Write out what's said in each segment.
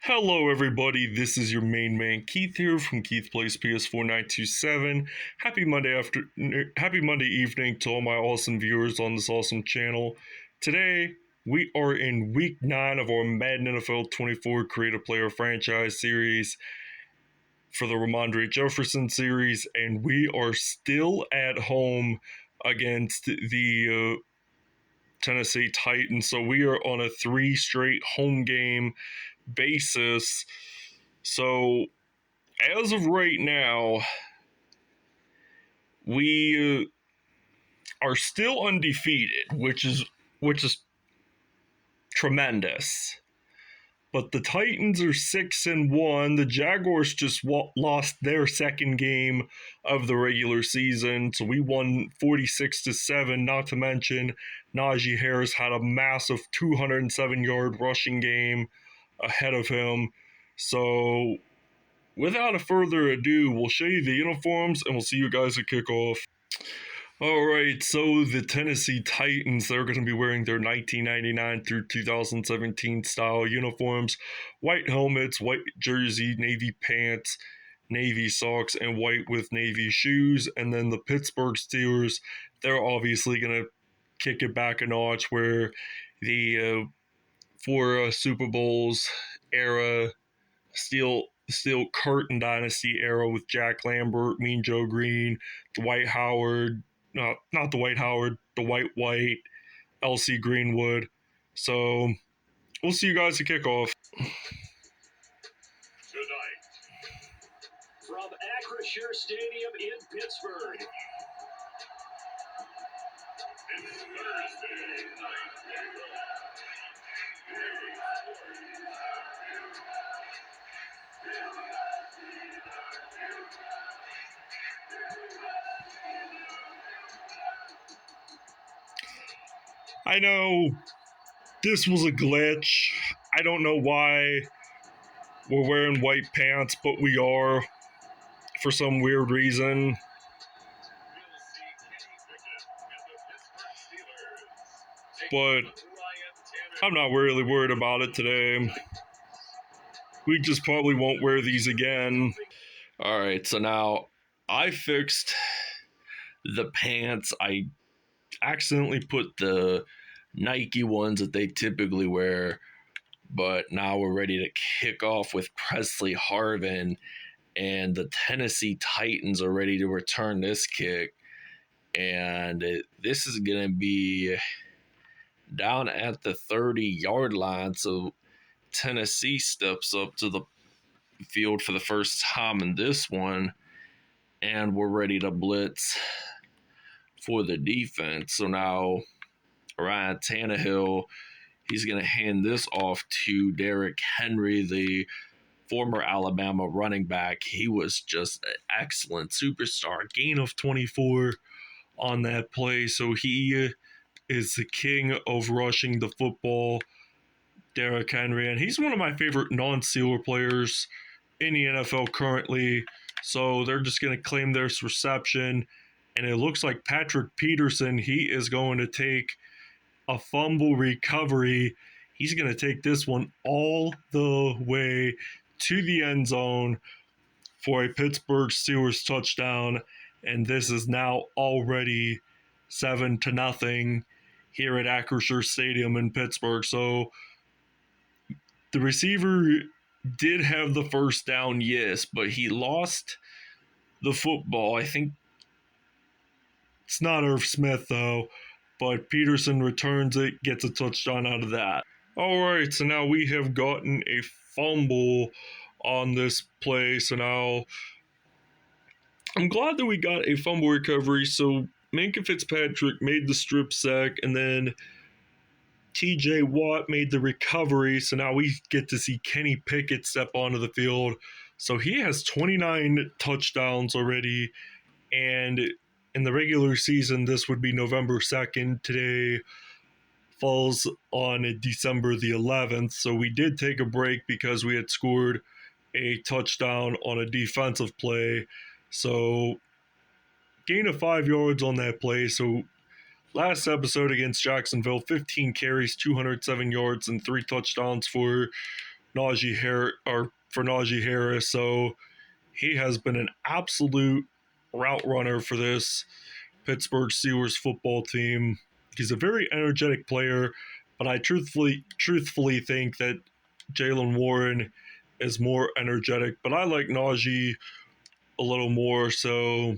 Hello, everybody. This is your main man Keith here from Keith Plays PS4 927. Happy Monday evening to all my awesome viewers on this awesome channel. Today we are in week 9 of our Madden NFL 24 Creative Player Franchise series for the Ramondre Jefferson series, and we are still at home against the Tennessee Titans. So we are on a 3 straight home game basis. So as of right now, we are still undefeated, which is tremendous. But the Titans are 6-1. The Jaguars just lost their second game of the regular season, so we won 46-7. Not to mention, Najee Harris had a massive 207-yard rushing game ahead of him. So, without a further ado, we'll show you the uniforms and we'll see you guys at kickoff. Alright, so the Tennessee Titans, they're going to be wearing their 1999 through 2017 style uniforms. White helmets, white jersey, navy pants, navy socks, and white with navy shoes. And then the Pittsburgh Steelers, they're obviously going to kick it back a notch where the four Super Bowls era, Steel Curtain Dynasty era with Jack Lambert, Mean Joe Green, Dwight Howard, not Dwight Howard, Dwight White, LC Greenwood. So we'll see you guys at kickoff. Tonight, from Acrisure Stadium in Pittsburgh, it's Thursday night. I know this was a glitch. I don't know why we're wearing white pants, but we are for some weird reason. But I'm not really worried about it today. We just probably won't wear these again. Alright, so now I fixed the pants. I accidentally put the Nike ones that they typically wear, but now we're ready to kick off with Presley Harvin, and the Tennessee Titans are ready to return this kick. And this is going to be down at the 30-yard line, so Tennessee steps up to the field for the first time in this one, and we're ready to blitz for the defense. So now Ryan Tannehill, he's going to hand this off to Derrick Henry, the former Alabama running back. He was just an excellent superstar. Gain of 24 on that play. So he is the king of rushing the football, Derrick Henry. And he's one of my favorite non-Steeler players in the NFL currently. So they're just going to claim this reception. And it looks like Patrick Peterson, he is going to take a fumble recovery. He's going to take this one all the way to the end zone for a Pittsburgh Steelers touchdown. And this is now already 7-0 here at Acrisure Stadium in Pittsburgh. So the receiver did have the first down, yes, but he lost the football. I think it's not Irv Smith, though, but Peterson returns it, gets a touchdown out of that. All right, so now we have gotten a fumble on this play. So now I'm glad that we got a fumble recovery. So Minkah Fitzpatrick made the strip sack, and then TJ Watt made the recovery. So now we get to see Kenny Pickett step onto the field. So he has 29 touchdowns already, and in the regular season, this would be November 2nd. Today falls on December the 11th. So we did take a break because we had scored a touchdown on a defensive play. So gain of 5 yards on that play. So last episode against Jacksonville, 15 carries, 207 yards, and 3 touchdowns for Najee Harris. So he has been an absolute route runner for this Pittsburgh Steelers football team. He's a very energetic player, but I truthfully think that Jaylen Warren is more energetic. But I like Najee a little more, so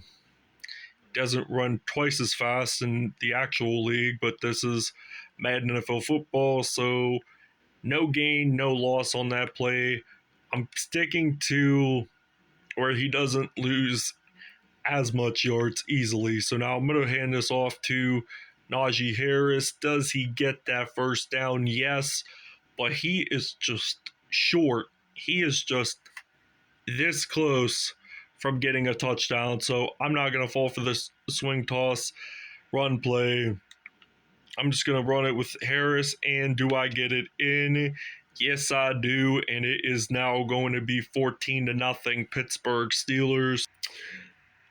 doesn't run twice as fast in the actual league. But this is Madden NFL football, so no gain, no loss on that play. I'm sticking to where he doesn't lose as much yards easily. So now I'm going to hand this off to Najee Harris. Does he get that first down? Yes, but he is just short. He is just this close from getting a touchdown. So I'm not going to fall for this swing toss run play. I'm just going to run it with Harris. And do I get it in? Yes, I do. And it is now going to be 14-0 Pittsburgh Steelers.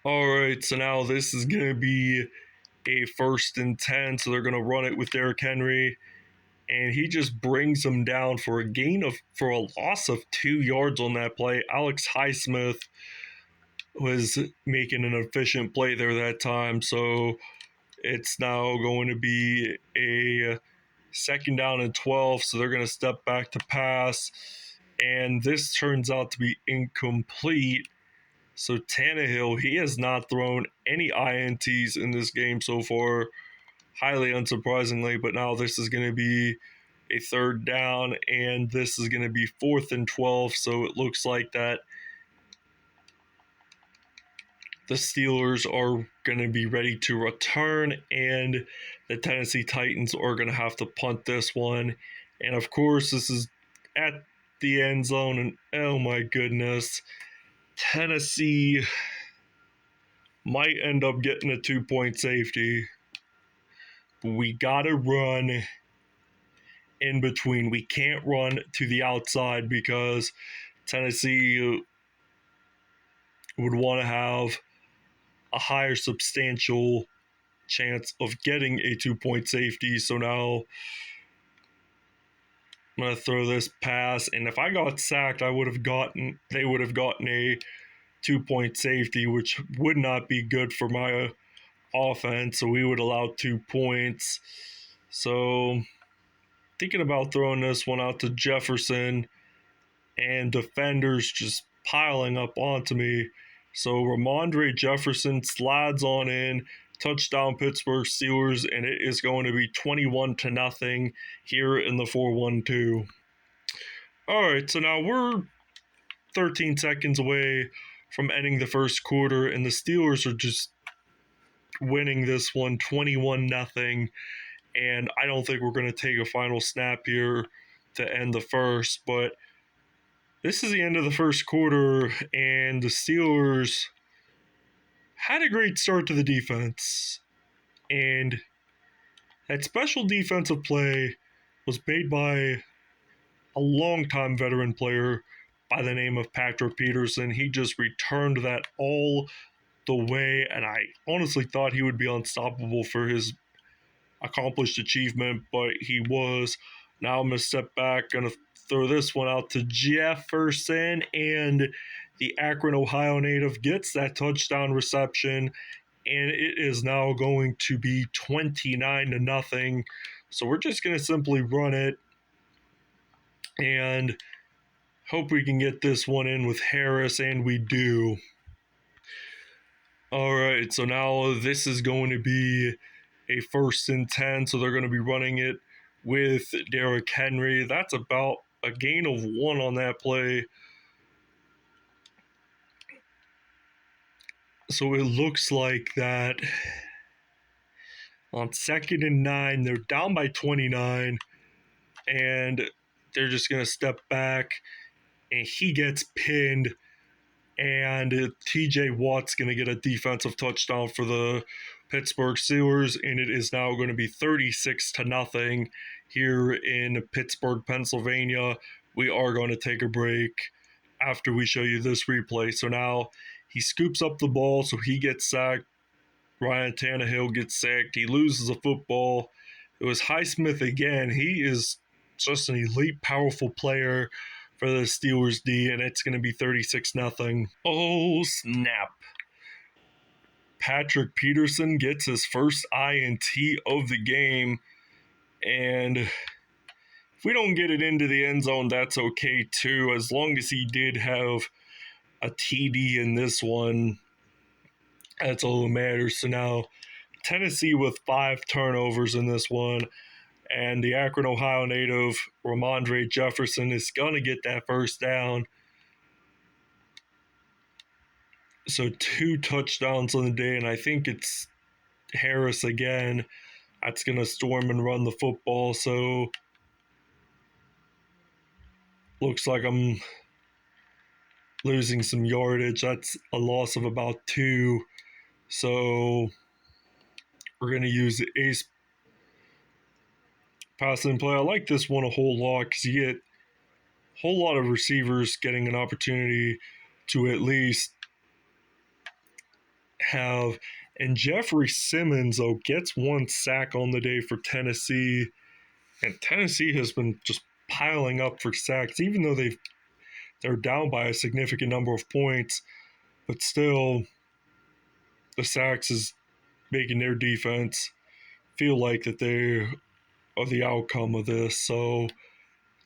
All right, so now this is going to be a 1st and 10. So they're going to run it with Derrick Henry. And he just brings them down for a loss of 2 yards on that play. Alex Highsmith was making an efficient play there that time. So it's now going to be a 2nd down and 12. So they're going to step back to pass. And this turns out to be incomplete. So Tannehill, he has not thrown any INTs in this game so far, highly unsurprisingly, but now this is going to be a 3rd down, and this is going to be 4th and 12, so it looks like that the Steelers are going to be ready to return, and the Tennessee Titans are going to have to punt this one. And of course, this is at the end zone, and oh my goodness, Tennessee might end up getting a 2-point safety. We got to run in between. We can't run to the outside because Tennessee would want to have a higher substantial chance of getting a 2-point safety. So now I'm going to throw this pass, and if I got sacked, they would have gotten a 2-point safety, which would not be good for my offense. So we would allow 2 points. So thinking about throwing this one out to Jefferson, and defenders just piling up onto me. So Ramondre Jefferson slides on in, touchdown Pittsburgh Steelers, and it is going to be 21-0 here in the 4-1-2. All right, so now we're 13 seconds away from ending the first quarter, and the Steelers are just winning this one 21-0. And I don't think we're going to take a final snap here to end the first, but this is the end of the first quarter, and the Steelers had a great start to the defense. And that special defensive play was made by a longtime veteran player by the name of Patrick Peterson. He just returned that all the way, and I honestly thought he would be unstoppable for his accomplished achievement, but he was. Now I'm going to step back, going to throw this one out to Jefferson, and the Akron, Ohio native gets that touchdown reception, and it is now going to be 29-0. So we're just going to simply run it and hope we can get this one in with Harris, and we do. All right, so now this is going to be a 1st and 10, so they're going to be running it with Derrick Henry. That's about a gain of 1 on that play. So it looks like that on 2nd and 9, they're down by 29, and they're just going to step back, and he gets pinned, and TJ Watt's going to get a defensive touchdown for the Pittsburgh Steelers, and it is now going to be 36-0 here in Pittsburgh, Pennsylvania. We are going to take a break after we show you this replay. So now he scoops up the ball, so he gets sacked. Ryan Tannehill gets sacked. He loses a football. It was Highsmith again. He is just an elite, powerful player for the Steelers D, and it's going to be 36-0. Oh, snap. Patrick Peterson gets his first INT of the game, and if we don't get it into the end zone, that's okay too, as long as he did have a TD in this one. That's all that matters. So now Tennessee with 5 turnovers in this one, and the Akron, Ohio native Ramondre Jefferson is going to get that first down. So 2 touchdowns on the day, and I think it's Harris again that's going to storm and run the football. So looks like I'm losing some yardage. That's a loss of about 2. So we're going to use the ace passing play. I like this one a whole lot because you get a whole lot of receivers getting an opportunity to at least have. And Jeffrey Simmons, though, gets 1 sack on the day for Tennessee. And Tennessee has been just piling up for sacks, even though they're down by a significant number of points. But still, the sacks is making their defense feel like that they are the outcome of this. So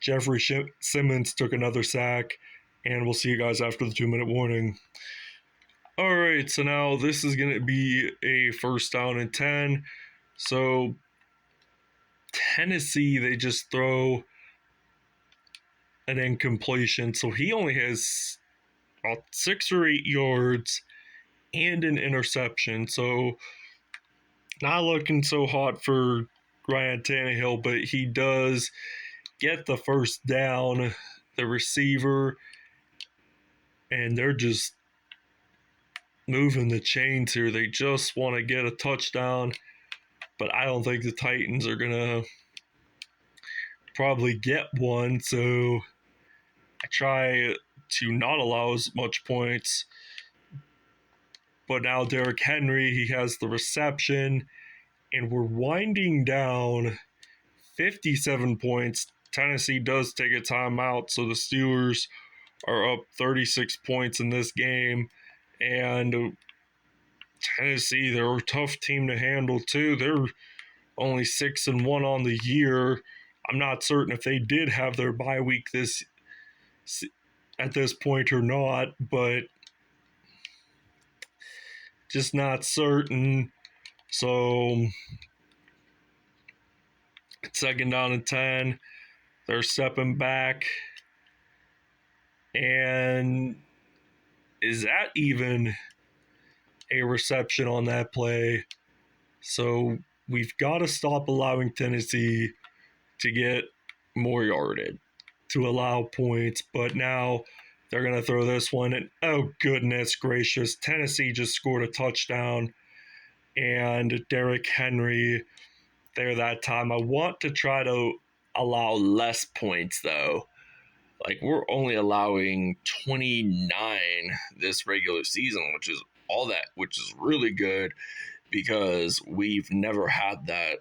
Jeffrey Simmons took another sack, and we'll see you guys after the 2-minute warning. All right, so now this is going to be a 1st down and 10. So Tennessee, they just throw an incompletion. So he only has about 6 or 8 yards and an interception. So not looking so hot for Ryan Tannehill, but he does get the first down, the receiver, and they're just moving the chains here. They just want to get a touchdown, but I don't think the Titans are going to probably get one, so I try to not allow as much points. But now Derrick Henry, he has the reception, and we're winding down 57 points. Tennessee does take a timeout, so the Steelers are up 36 points in this game. And Tennessee, they're a tough team to handle too. They're only 6-1 on the year. I'm not certain if they did have their bye week at this point or not, but just not certain. So 2nd down and 10. They're stepping back. And is that even a reception on that play? So we've got to stop allowing Tennessee to get more yardage, to allow points. But now they're going to throw this one. And oh, goodness gracious. Tennessee just scored a touchdown. And Derrick Henry there that time. I want to try to allow less points, though. Like, we're only allowing 29 this regular season, which is really good because we've never had that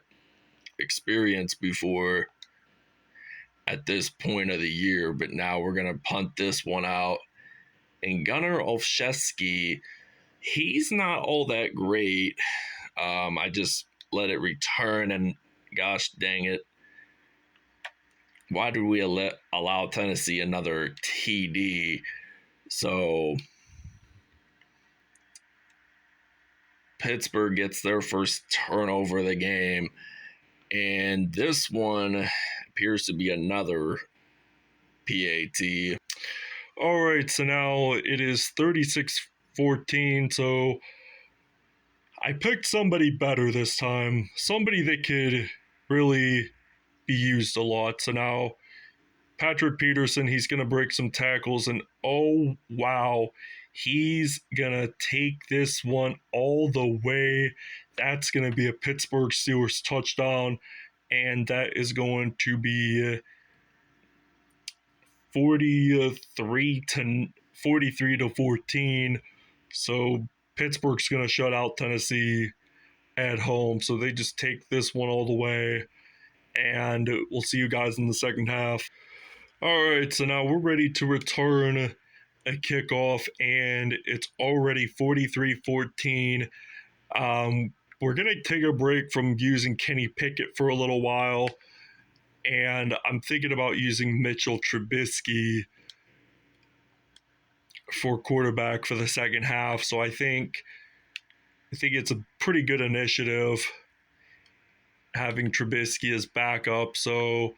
experience before at this point of the year. But now we're going to punt this one out. And Gunnar Olszewski, he's not all that great. I just let it return, and gosh dang it. Why did we allow Tennessee another TD? So Pittsburgh gets their first turnover of the game. And this one appears to be another PAT. All right, so now it is 36-14. So I picked somebody better this time. Somebody that could really be used a lot. So now Patrick Peterson, he's going to break some tackles, and oh wow, he's going to take this one all the way. That's going to be a Pittsburgh Steelers touchdown, and that is going to be 43 to 14. So Pittsburgh's going to shut out Tennessee at home. So they just take this one all the way. And we'll see you guys in the second half. All right, so now we're ready to return a kickoff, and it's already 43-14. We're going to take a break from using Kenny Pickett for a little while, and I'm thinking about using Mitchell Trubisky for quarterback for the second half. So I think it's a pretty good initiative having Trubisky as backup. So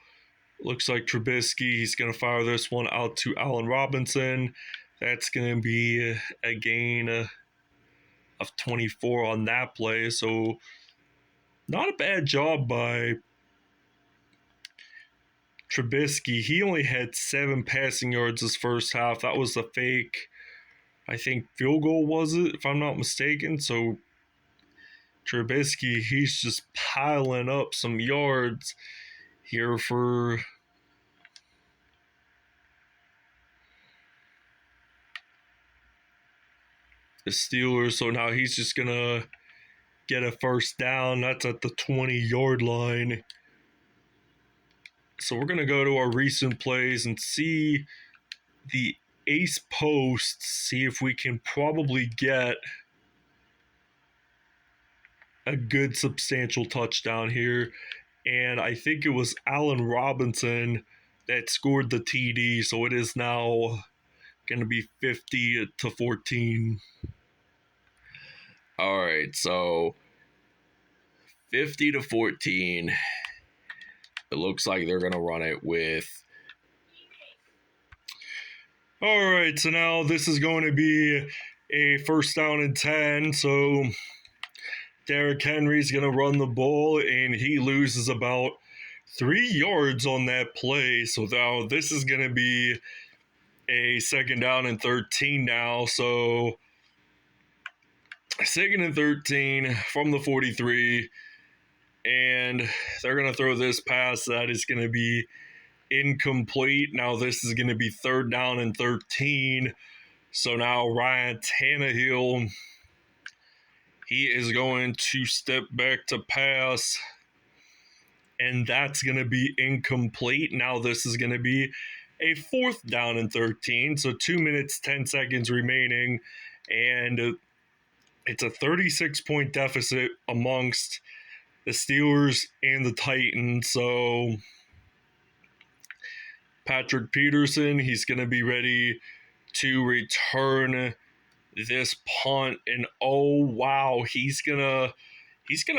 looks like Trubisky, he's going to fire this one out to Allen Robinson. That's going to be a gain of 24 on that play. So not a bad job by Trubisky. He only had 7 passing yards this first half. That was a fake, I think, field goal, was it, if I'm not mistaken? So Trubisky, he's just piling up some yards here for the Steelers. So now he's just going to get a first down. That's at the 20-yard line. So we're going to go to our recent plays and see the ace posts, see if we can probably get a good substantial touchdown here. And I think it was Allen Robinson that scored the TD, so it is now going to be 50-14. All right, so 50-14. It looks like they're going to run it with. All right, so now this is going to be a first down and 10. So Derrick Henry's going to run the ball, and he loses about 3 yards on that play. So now this is going to be a second down and 13 now. So second and 13 from the 43. And they're going to throw this pass that is going to be incomplete. Now this is going to be third down and 13. So now Ryan Tannehill, he is going to step back to pass, and that's going to be incomplete. Now this is going to be a fourth down and 13. So 2 minutes, 10 seconds remaining, and it's a 36-point deficit amongst the Steelers and the Titans. So Patrick Peterson, he's going to be ready to return this punt, and oh wow, he's gonna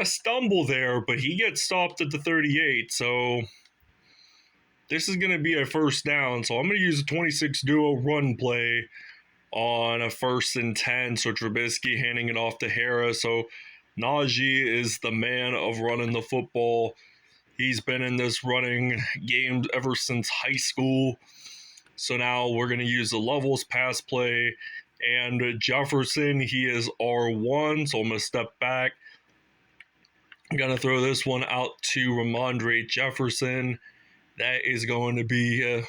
stumble there, but he gets stopped at the 38. So this is gonna be a first down. So I'm gonna use a 26 duo run play on a 1st and 10. So Trubisky handing it off to Harris. So Najee is the man of running the football. He's been in this running game ever since high school. So now we're going to use the levels pass play. And Jefferson, he is R1. So I'm going to step back. I'm going to throw this one out to Ramondre Jefferson. That is going to be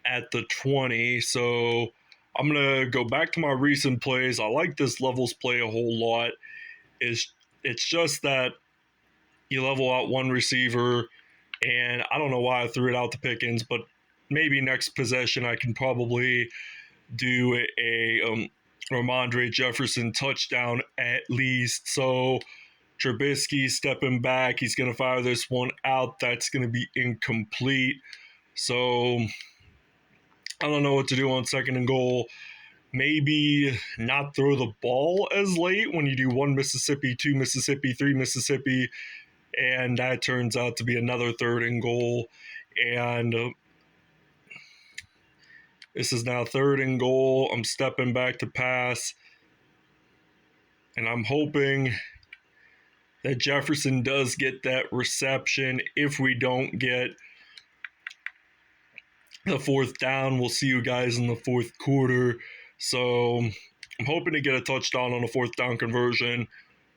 at the 20. So I'm going to go back to my recent plays. I like this levels play a whole lot. It's just that you level out one receiver, and I don't know why I threw it out to Pickens, but maybe next possession I can probably do a Ramondre Jefferson touchdown at least. So Trubisky stepping back. He's going to fire this one out. That's going to be incomplete. So I don't know what to do on second and goal. Maybe not throw the ball as late when you do 1 Mississippi, 2 Mississippi, 3 Mississippi, and that turns out to be another third and goal. And this is now third and goal. I'm stepping back to pass, and I'm hoping that Jefferson does get that reception. If we don't get the fourth down, we'll see you guys in the fourth quarter. So I'm hoping to get a touchdown on a fourth down conversion.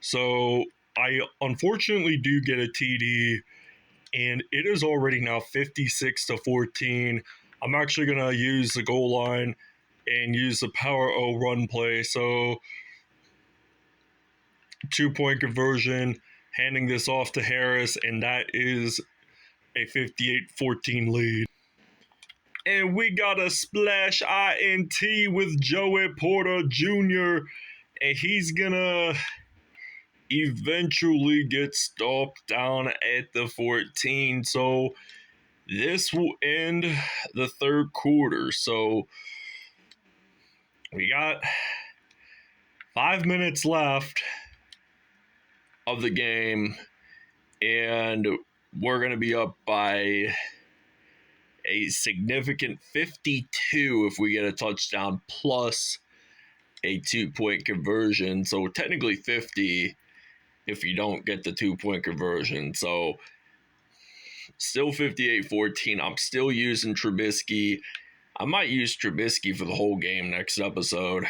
So I unfortunately do get a TD, and it is already now 56-14. I'm actually going to use the goal line and use the power O run play. So 2-point conversion, handing this off to Harris, and that is a 58-14 lead. And we got a splash INT with Joey Porter Jr. And he's gonna eventually get stopped down at the 14. So this will end the third quarter. So we got 5 minutes left of the game, and we're going to be up by a significant 52 if we get a touchdown plus a 2-point conversion. So technically 50 if you don't get the 2-point conversion. So still 58-14. I'm still using Trubisky. I might use Trubisky for the whole game next episode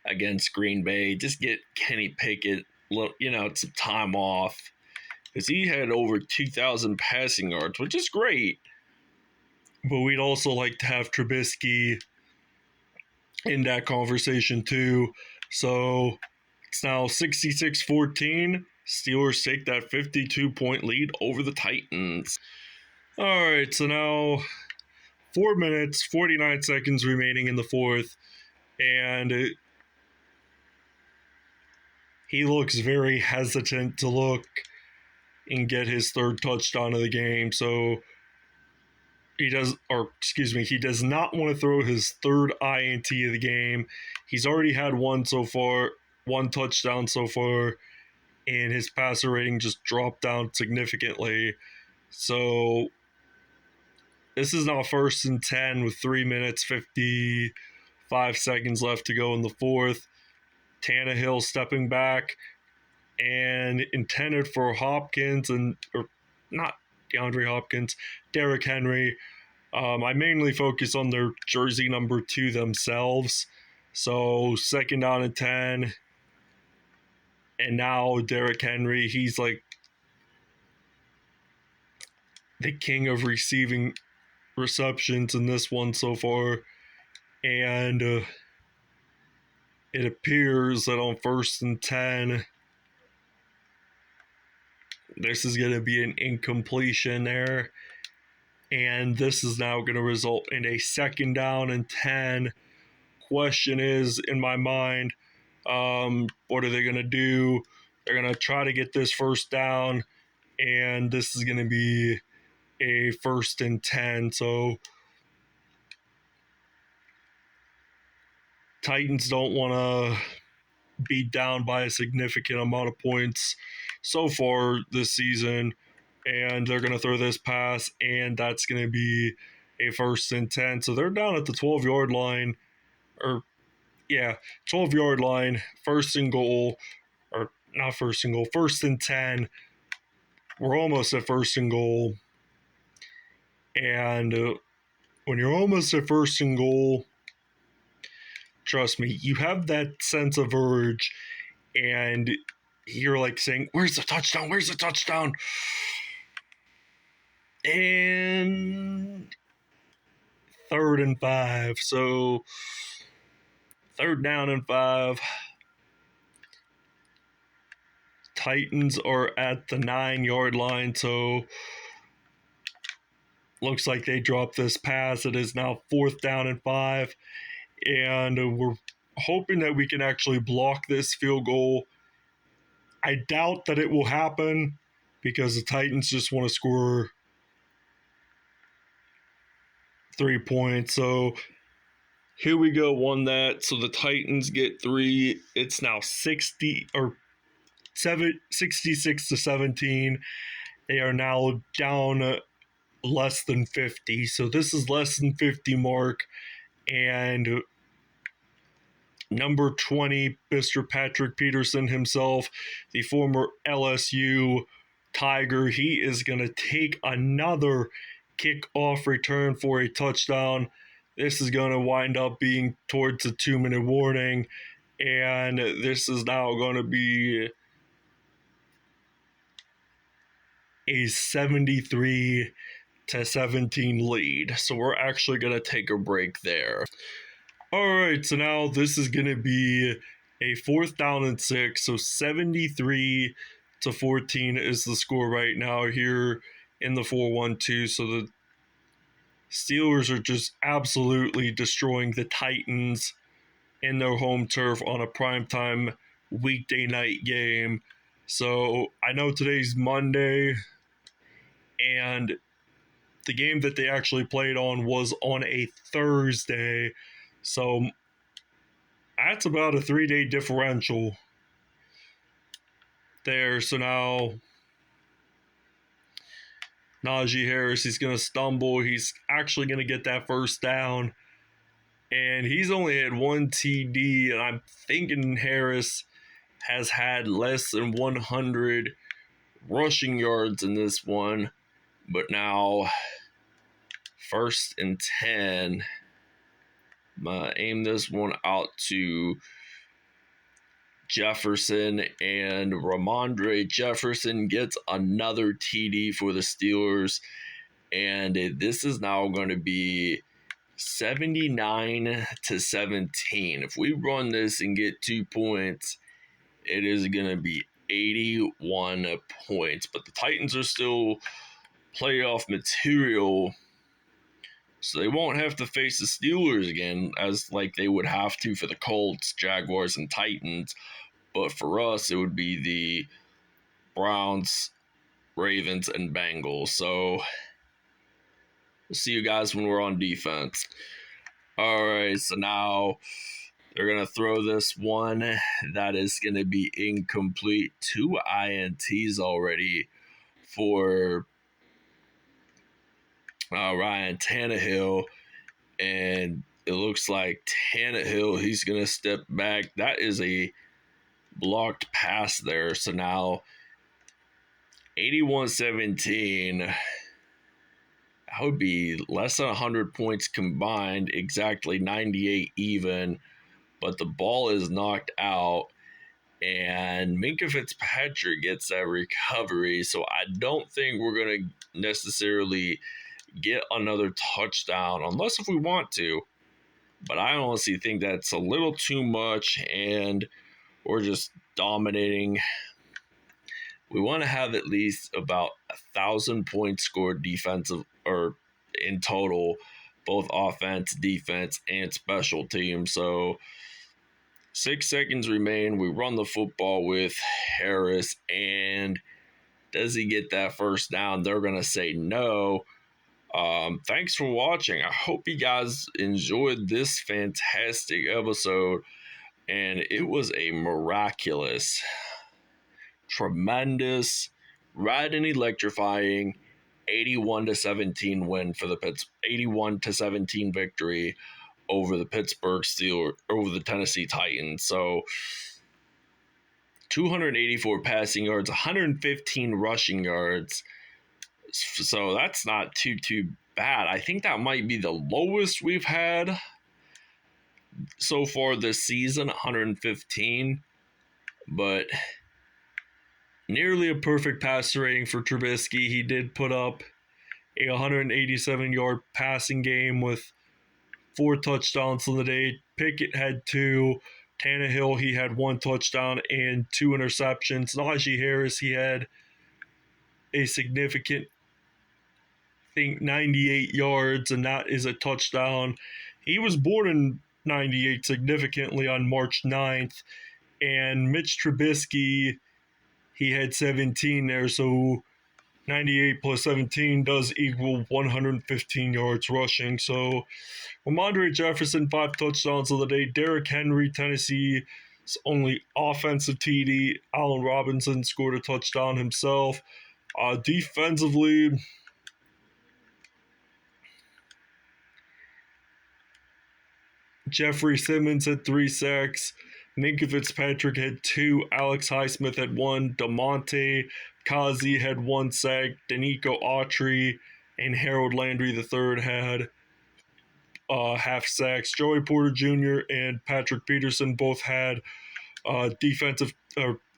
against Green Bay. Just get Kenny Pickett, some time off, because he had over 2,000 passing yards, which is great. But we'd also like to have Trubisky in that conversation too. So it's now 66-14. Steelers take that 52-point lead over the Titans. All right, so now 4 minutes, 49 seconds remaining in the fourth, and he looks very hesitant to look and get his third touchdown of the game. So he does not want to throw his third INT of the game. He's already had one touchdown so far, and his passer rating just dropped down significantly. So this is now 1st and 10 with 3 minutes, 55 seconds left to go in the fourth. Tannehill stepping back and intended for Hopkins or not DeAndre Hopkins, Derrick Henry. I mainly focus on their jersey number 2 themselves. So 2nd down and 10. And now Derrick Henry, he's like the king of receiving receptions in this one so far. And it appears that on 1st and 10, this is going to be an incompletion there. And this is now going to result in a 2nd down and 10. Question is, in my mind, what are they going to do? They're going to try to get this 1st down, and this is going to be a 1st and 10. So Titans don't want to be down by a significant amount of points so far this season, and they're going to throw this pass, and that's going to be a 1st and 10. So they're down at the 12-yard line, 12-yard line, 1st and goal, or not 1st and goal, 1st and 10. We're almost at 1st and goal, and when you're almost at 1st and goal, trust me, you have that sense of urge, and you're like saying, where's the touchdown? Where's the touchdown? And 3rd and 5. So 3rd down and 5. Titans are at the 9-yard line. So looks like they dropped this pass. It is now 4th down and 5. And we're hoping that we can actually block this field goal. I doubt that it will happen because the Titans just want to score 3 points. So here we go, won that. So the Titans get 3. It's now 66-17. They are now down less than 50. So this is less than 50 mark. And number 20, Mr. Patrick Peterson himself, the former LSU Tiger, he is going to take another kickoff return for a touchdown. This is going to wind up being towards the 2-minute warning, and this is now going to be a 73-17 lead. So we're actually going to take a break there. All right, so now this is going to be a 4th down and 6. So 73-14 is the score right now here in the 4-1-2. So the Steelers are just absolutely destroying the Titans in their home turf on a primetime weekday night game. So I know today's Monday, and the game that they actually played on was on a Thursday. So that's about a 3-day differential there. So now Najee Harris, he's going to stumble. He's actually going to get that first down. And he's only had one TD, and I'm thinking Harris has had less than 100 rushing yards in this one. But now, 1st and 10. I'm going to aim this one out to Jefferson, and Ramondre Jefferson gets another TD for the Steelers. And this is now going to be 79-17. If we run this and get 2 points, it is going to be 81 points. But the Titans are still playoff material, so they won't have to face the Steelers again as like they would have to for the Colts, Jaguars, and Titans. But for us, it would be the Browns, Ravens, and Bengals. So we'll see you guys when we're on defense. All right, so now they're going to throw this one. That is going to be incomplete. 2 INTs already for Ryan Tannehill. And it looks like Tannehill, he's going to step back. That is a blocked pass there. So now 81-17. That would be less than 100 points combined, exactly 98 even. But the ball is knocked out, and Minkah Fitzpatrick gets that recovery. So I don't think we're going to necessarily get another touchdown, unless if we want to. But I honestly think that's a little too much, and we're just dominating. We want to have at least about 1,000 points scored defensive or in total, both offense, defense, and special teams. So 6 seconds remain. We run the football with Harris, and does he get that first down? They're going to say no. Thanks for watching. I hope you guys enjoyed this fantastic episode, and it was a miraculous, tremendous, right and electrifying 81-17 win for the 81-17 victory over the Pittsburgh Steelers, over the Tennessee Titans. So 284 passing yards, 115 rushing yards. So that's not too bad. I think that might be the lowest we've had so far this season, 115. But nearly a perfect passer rating for Trubisky. He did put up a 187-yard passing game with 4 touchdowns on the day. Pickett had 2. Tannehill, he had 1 touchdown and 2 interceptions. Najee Harris, he had a significant, I think, 98 yards, and that is a touchdown. He was born in 98 significantly on March 9th. And Mitch Trubisky, he had 17 there, so 98 plus 17 does equal 115 yards rushing. So Ramondre Jefferson, 5 touchdowns of the day. Derrick Henry, Tennessee's only offensive TD. Allen Robinson scored a touchdown himself. Defensively, Jeffrey Simmons had 3 sacks. Minkah Fitzpatrick had 2. Alex Highsmith had 1. DeMonte Kazi had 1 sack. Danico Autry and Harold Landry III had half sacks. Joey Porter Jr. and Patrick Peterson both had defensive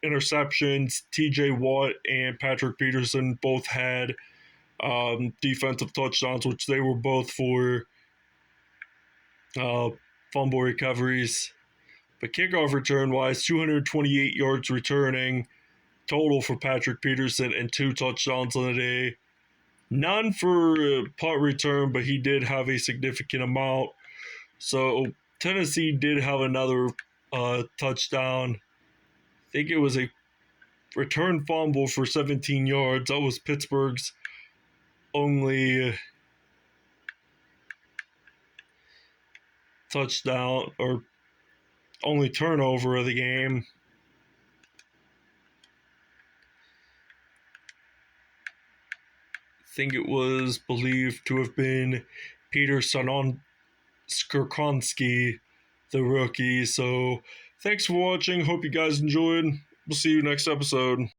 interceptions. TJ Watt and Patrick Peterson both had defensive touchdowns, which they were both for fumble recoveries. But kickoff return-wise, 228 yards returning total for Patrick Peterson and 2 touchdowns on the day. None for punt return, but he did have a significant amount. So Tennessee did have another touchdown. I think it was a return fumble for 17 yards. That was Pittsburgh's only touchdown or only turnover of the game. I think it was believed to have been Peter Skorkonski, the rookie. So thanks for watching. Hope you guys enjoyed. We'll see you next episode.